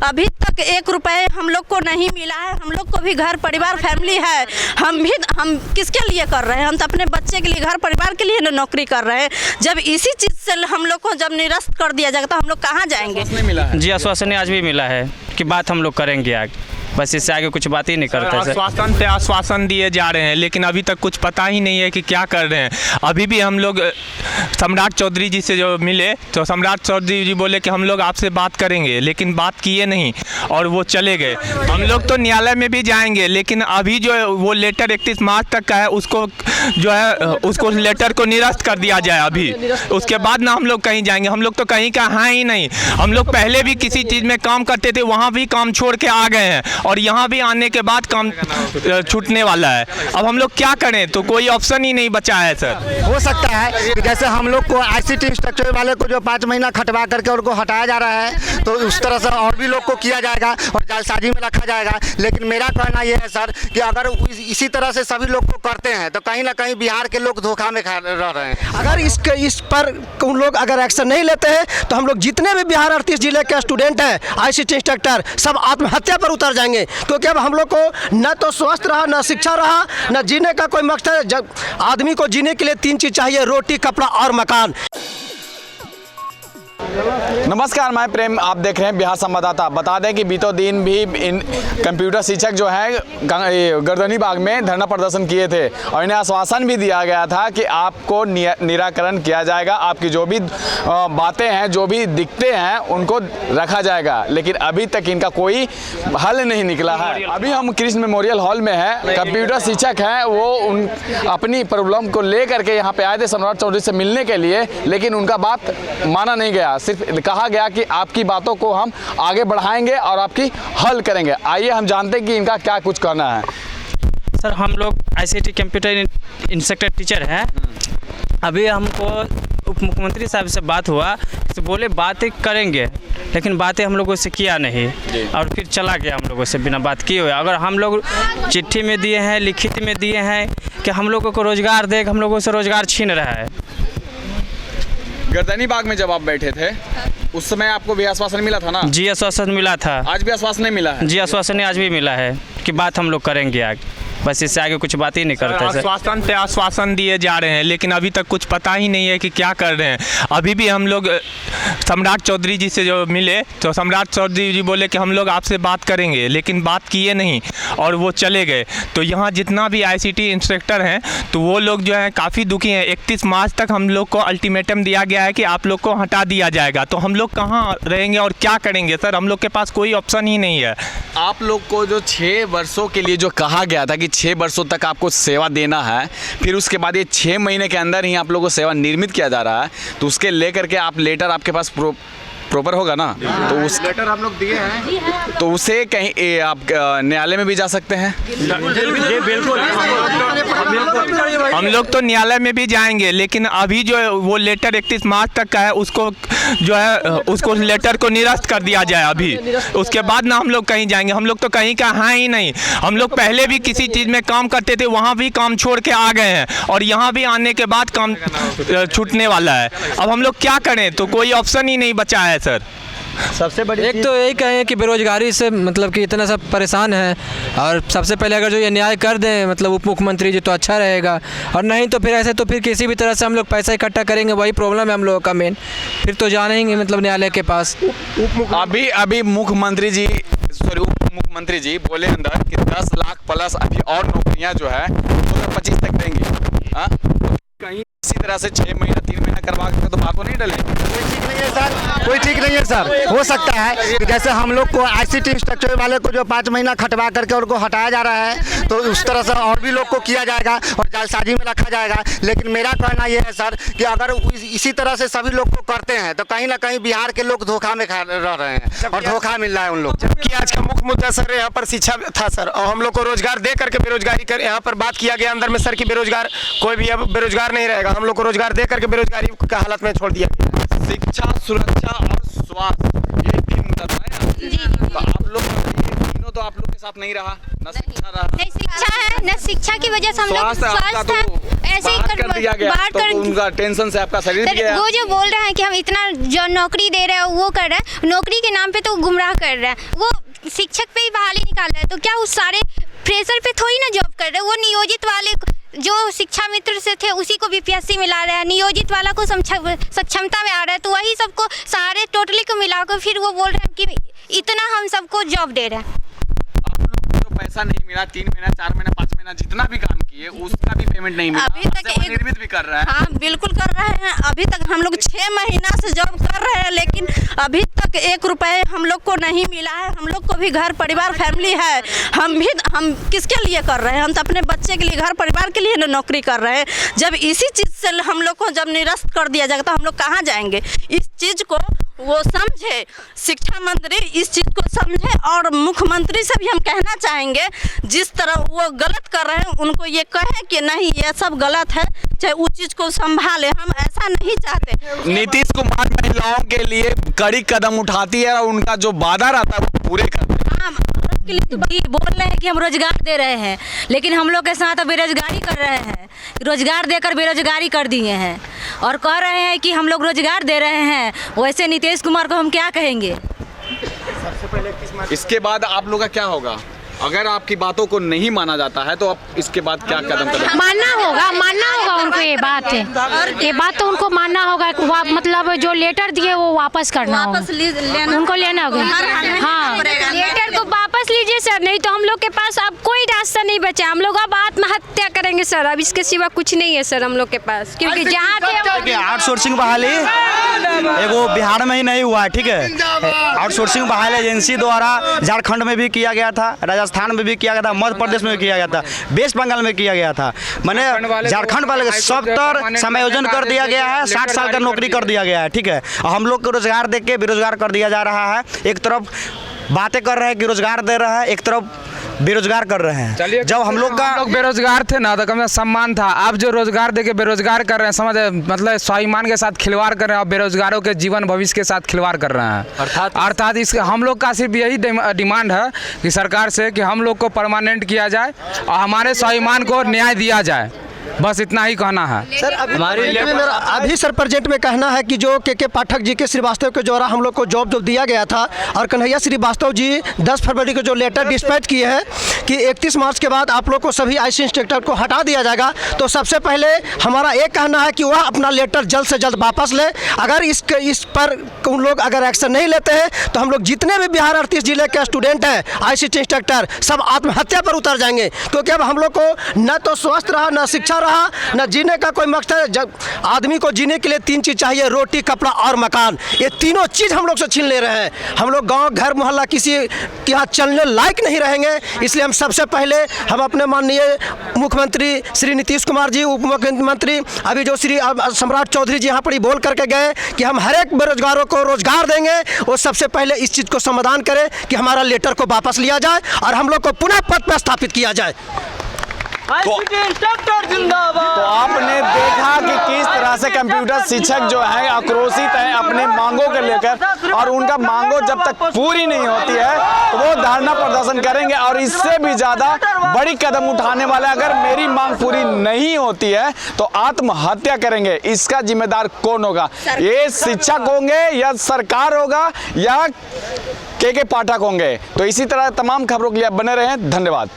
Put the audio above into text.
अभी तक 1 रुपए हम लोग को नहीं मिला है। हम लोग को भी घर परिवार फैमिली है, हम किसके लिए कर रहे हैं? हम तो अपने बच्चे के लिए, घर परिवार के लिए नौकरी कर रहे हैं। जब इसी चीज़ से हम लोग को जब निरस्त कर दिया जाएगा तो हम लोग कहाँ जाएंगे? जी आश्वासन आज भी मिला है कि बात हम लोग करेंगे आगे, बस इससे आगे कुछ बात ही नहीं करते। आश्वासन पे आश्वासन दिए जा रहे हैं, लेकिन अभी तक कुछ पता ही नहीं है कि क्या कर रहे हैं। अभी भी हम लोग सम्राट चौधरी जी से जो मिले तो सम्राट चौधरी जी बोले कि हम लोग आपसे बात करेंगे, लेकिन बात किए नहीं और वो चले गए। हम लोग तो न्यायालय में भी जाएंगे, लेकिन अभी जो वो लेटर 31 मार्च तक का है उसको जो है उसको लेटर को निरस्त कर दिया जाए अभी, उसके बाद ना हम लोग कहीं जाएंगे। हम लोग तो कहीं का हैं ही नहीं। हम लोग पहले भी किसी चीज़ में काम करते थे, वहाँ भी काम छोड़ के आ गए हैं और यहाँ भी आने के बाद काम छूटने वाला है। अब हम लोग क्या करें? तो कोई ऑप्शन ही नहीं बचा है सर। हो सकता है कि जैसे हम लोग को ICT इंस्ट्रक्चर वाले को जो 5 महीना खटवा करके उनको हटाया जा रहा है, तो उस तरह से और भी लोग को किया जाएगा और जालसाजी में रखा जाएगा। लेकिन मेरा कहना यह है सर कि अगर इसी तरह से सभी लोग को करते हैं तो कहीं ना कहीं बिहार के लोग धोखा में रह रहे हैं। अगर इस पर उन लोग अगर एक्शन नहीं लेते हैं तो हम लोग जितने भी बिहार 38 जिले के स्टूडेंट हैं, ICT इंस्ट्रक्टर, सब आत्महत्या पर उतर जाएंगे। क्योंकि अब हम लोग को न तो स्वस्थ रहा, न शिक्षा रहा, न जीने का कोई मकसद। जब आदमी को जीने के लिए 3 चीज़ चाहिए: रोटी, कपड़ा और मकान। नमस्कार, मैं प्रेम, आप देख रहे हैं बिहार संवाददाता। बता दें कि बीतों दिन भी इन कंप्यूटर शिक्षक जो है गर्दनी बाग में धरना प्रदर्शन किए थे और इन्हें आश्वासन भी दिया गया था कि आपको निराकरण किया जाएगा, आपकी जो भी बातें हैं, जो भी दिक्कतें हैं, उनको रखा जाएगा। लेकिन अभी तक इनका कोई हल नहीं निकला है। अभी हम कृष्ण मेमोरियल हॉल में हैं। कंप्यूटर शिक्षक हैं, वो अपनी प्रॉब्लम को ले करके यहाँ पे आए थे सम्राट चौधरी से मिलने के लिए, लेकिन उनका बात माना नहीं गया। सिर्फ कहा गया कि आपकी बातों को हम आगे बढ़ाएंगे और आपकी हल करेंगे। आइए हम जानते हैं कि इनका क्या कुछ कहना है। सर, हम लोग ICT कंप्यूटर इंस्ट्रक्टर टीचर हैं। अभी हमको उप मुख्यमंत्री साहब से बात हुआ तो बोले बातें करेंगे, लेकिन बातें हम लोगों से किया नहीं और फिर चला गया हम लोगों से बिना बात किए हुए। अगर हम लोग चिट्ठी में दिए हैं, लिखित में दिए हैं कि हम लोगों को रोज़गार देगा, हम लोगों से रोज़गार छीन रहा है। गर्दनी बाग में जब आप बैठे थे उस समय आपको भी आश्वासन मिला था ना? जी आश्वासन मिला था। आज भी आश्वासन नहीं मिला है? जी आश्वासन आज भी मिला है कि बात हम लोग करेंगे आगे, बस इससे आगे कुछ बात ही नहीं करते। आश्वासन पे आश्वासन दिए जा रहे हैं, लेकिन अभी तक कुछ पता ही नहीं है कि क्या कर रहे हैं। अभी भी हम लोग सम्राट चौधरी जी से जो मिले तो सम्राट चौधरी जी बोले कि हम लोग आपसे बात करेंगे, लेकिन बात किए नहीं और वो चले गए। तो यहाँ जितना भी ICT इंस्ट्रक्टर हैं तो वो लोग जो है काफ़ी दुखी हैं। 31 मार्च तक हम लोग को अल्टीमेटम दिया गया है कि आप लोग को हटा दिया जाएगा। तो हम लोग कहाँ रहेंगे और क्या करेंगे सर? हम लोग के पास कोई ऑप्शन ही नहीं है। आप लोग को जो 6 वर्षों के लिए जो कहा गया था कि 6 वर्षों तक आपको सेवा देना है, फिर उसके बाद ये 6 महीने के अंदर ही आप लोगों को सेवा निर्मित किया जा रहा है, तो उसके लेकर के आप लेटर आपके पास प्रॉपर होगा ना? तो उस लेटर हम लोग दिए हैं, तो उसे कहीं आप न्यायालय में भी जा सकते हैं। बिल्कुल, हम लोग तो न्यायालय में भी जाएंगे, लेकिन अभी जो वो लेटर 31 मार्च तक का है उसको जो है उसको लेटर को निरस्त कर दिया जाए अभी, उसके बाद ना हम लोग कहीं जाएंगे। हम लोग तो कहीं का हैं ही नहीं। हम लोग पहले भी किसी चीज़ में काम करते थे, वहाँ भी काम छोड़ के आ गए हैं और यहाँ भी आने के बाद काम छूटने वाला है। अब हम लोग क्या करें? तो कोई ऑप्शन ही नहीं बचा है सर। सबसे बड़ी एक तो यही कहें कि बेरोजगारी से मतलब कि इतना सब परेशान है, और सबसे पहले अगर जो ये न्याय कर दें मतलब उप मुख्यमंत्री जी तो अच्छा रहेगा, और नहीं तो फिर ऐसे तो फिर किसी भी तरह से हम लोग पैसा इकट्ठा करेंगे, वही प्रॉब्लम है हम लोगों का मेन। फिर तो जाने ही मतलब न्यायालय के पास। अभी मुख्यमंत्री जी उप मुख्यमंत्री जी बोले अंदर कि 10 लाख प्लस अभी और नौकरियां जो है 2025 तक देंगे। हाँ, कहीं इसी तरह से 6 महीना 3 महीना करवा के तो बातों नहीं डले। कोई ठीक नहीं है सर। हो सकता है कि जैसे हम लोग को ICT इंस्ट्रक्चर वाले को जो 5 महीना खटवा करके उनको हटाया जा रहा है, तो उस तरह से और भी लोग को किया जाएगा और जालसाजी में रखा जाएगा। लेकिन मेरा कहना यह है सर कि अगर इसी तरह से सभी लोग को करते हैं तो कहीं ना कहीं बिहार के लोग धोखा में रह रहे हैं और धोखा मिल रहा है उन लोग। जबकि आज का मुख्य मुद्दा सर यहाँ पर शिक्षा था सर, और हम लोग को रोजगार दे करके बेरोजगारी कर यहाँ पर बात किया गया अंदर में सर कि बेरोजगार कोई भी अब बेरोजगार नहीं रहेगा। हम लोग को रोजगार दे करके बेरोजगारी का हालत में छोड़ दिया गया। शिक्षा, सुरक्षा और स्वास्थ्य, ये 3 मुद्दा था ना। तो आप लोग तीनों तो आप लोग के साथ नहीं रहा नहीं शिक्षा है, न शिक्षा की वजह से हम लोग स्वास्थ्य ऐसे ही कर दिया गया, तो उनका टेंशन से आपका शरीर गया। वो जो बोल रहे हैं कि हम इतना जो नौकरी दे रहे हैं वो कर रहे हैं, नौकरी के नाम पे तो गुमराह कर रहे हैं। वो शिक्षक पे ही बहाली निकाल रहे हैं, तो क्या उस सारे फ्रेशर पे थोड़ी ना जॉब कर रहे हैं। वो नियोजित वाले जो शिक्षा मित्र से थे उसी को बीपीएससी मिला रहे हैं, नियोजित वाला को सक्षमता में आ रहा है, तो वही सबको सारे टोटली को मिलाकर फिर वो बोल रहे हैं कि इतना हम सबको जॉब दे रहे हैं। पैसा नहीं मिला, 3 महीना 4 महीना 5 महीना जितना भी काम किए उसका भी पेमेंट नहीं मिला। अभी तक निर्मित भी कर रहा है। हाँ बिल्कुल कर रहे हैं। अभी तक हम लोग 6 महीना से जॉब कर रहे हैं, लेकिन अभी तक 1 रुपए हम लोग को नहीं मिला है। हम लोग को भी घर परिवार फैमिली है, हम किसके लिए कर रहे हैं? हम तो अपने बच्चे के लिए, घर परिवार के लिए नौकरी कर रहे हैं। जब इसी चीज़ से हम लोग को जब निरस्त कर दिया जाएगा तो हम लोग कहाँ जाएंगे? इस चीज़ को वो समझे, शिक्षा मंत्री इस चीज़ को समझे, और मुख्यमंत्री से भी हम कहना चाहेंगे जिस तरह वो गलत कर रहे हैं उनको ये कहें कि नहीं ये सब गलत है, चाहे उस चीज़ को संभाले। हम ऐसा नहीं चाहते। नीतीश कुमार महिलाओं के लिए कड़ी कदम उठाती है और उनका जो वादा रहता है वो पूरे करते हैं। के लिए तो बोल रहे हैं कि हम रोजगार दे रहे हैं, लेकिन हम लोग के साथ बेरोजगारी कर रहे हैं। रोजगार देकर बेरोजगारी कर दिए हैं और कह रहे हैं कि हम लोग रोजगार दे रहे हैं। वैसे नीतीश कुमार को हम क्या कहेंगे? इसके बाद आप लोग का क्या होगा? अगर आपकी बातों को नहीं माना जाता है तो आप इसके बाद क्या कदम करेंगे? मानना होगा उनको। ये बात तो उनको मानना होगा। मतलब जो लेटर दिए वो वापस करना होगा, उनको लेना होगा। हाँ, लेटर को वापस लीजिए सर, नहीं तो हम लोग के पास अब कोई रास्ता नहीं बचा। हम लोग अब आत्महत्या करेंगे सर, अब इसके सिवा कुछ नहीं है सर हम लोग के पास, क्योंकि जहाँ थे आउटसोर्सिंग बहाली एगो बिहार में ही नहीं हुआ है, ठीक है। आउटसोर्सिंग बहाली एजेंसी द्वारा झारखंड में भी किया गया था, राजस्थान में भी किया गया था, मध्य प्रदेश में भी किया गया था, वेस्ट बंगाल में किया गया था। मैंने झारखंड वाले 70 समायोजन कर दिया गया है, 60 साल का नौकरी कर दिया गया है, ठीक है। और हम लोग को रोजगार दे के बेरोजगार कर दिया जा रहा है। एक तरफ बातें कर रहे हैं कि रोजगार दे रहा है, एक तरफ बेरोजगार कर रहे हैं। जब हम लोग बेरोजगार थे ना तो कम से सम्मान था। आप जो रोजगार देके बेरोजगार कर रहे हैं, समझ मतलब स्वाभिमान के साथ खिलवाड़ कर रहे हैं और बेरोजगारों के जीवन भविष्य के साथ खिलवाड़ कर रहे हैं। अर्थात इस हम लोग का सिर्फ यही डिमांड है कि सरकार से कि हम लोग को परमानेंट किया जाए और हमारे स्वाभिमान को न्याय दिया जाए, बस इतना ही कहना है सर। अभी सर प्रेजेंट में कहना है कि जो के पाठक जी के श्रीवास्तव के द्वारा हम लोग को जॉब दिया गया था और कन्हैया श्रीवास्तव जी 10 फरवरी को जो लेटर डिस्पैच किए हैं कि 31 मार्च के बाद आप लोग को सभी आईसी इंस्ट्रक्टर को हटा दिया जाएगा, तो सबसे पहले हमारा एक कहना है कि वह अपना लेटर जल्द से जल्द वापस ले। अगर इस पर उन लोग अगर एक्शन नहीं लेते हैं तो हम लोग जितने भी बिहार 38 जिले के स्टूडेंट हैं आईसीटी इंस्ट्रक्टर सब आत्महत्या पर उतर जाएंगे, क्योंकि अब हम लोग को न तो स्वस्थ रहा, न शिक्षा रहा, न जीने का कोई मकसद है। जब आदमी को जीने के लिए 3 चीज़ चाहिए, रोटी, कपड़ा और मकान। ये तीनों चीज़ हम लोग से छीन ले रहे हैं। हम लोग गांव घर मोहल्ला किसी के यहाँ चलने लायक नहीं रहेंगे। इसलिए हम सबसे पहले हम अपने माननीय मुख्यमंत्री श्री नीतीश कुमार जी, उप मुख्यमंत्री अभी जो श्री सम्राट चौधरी जी यहाँ पर ही बोल करके गए कि हम हर एक बेरोजगारों को रोजगार देंगे, वो सबसे पहले इस चीज़ को समाधान करें कि हमारा लेटर को वापस लिया जाए और हम लोग को पुनः पद पर स्थापित किया जाए। तो आपने देखा कि किस तरह से कंप्यूटर शिक्षक जो है आक्रोशित है अपने मांगों को लेकर, और उनका मांगों जब तक पूरी नहीं होती है तो वो धरना प्रदर्शन करेंगे और इससे भी ज़्यादा बड़ी कदम उठाने वाले। अगर मेरी मांग पूरी नहीं होती है तो आत्महत्या करेंगे। इसका जिम्मेदार कौन होगा? ये शिक्षक होंगे या सरकार होगा या के पाठक होंगे? तो इसी तरह तमाम खबरों के लिए बने रहें। धन्यवाद।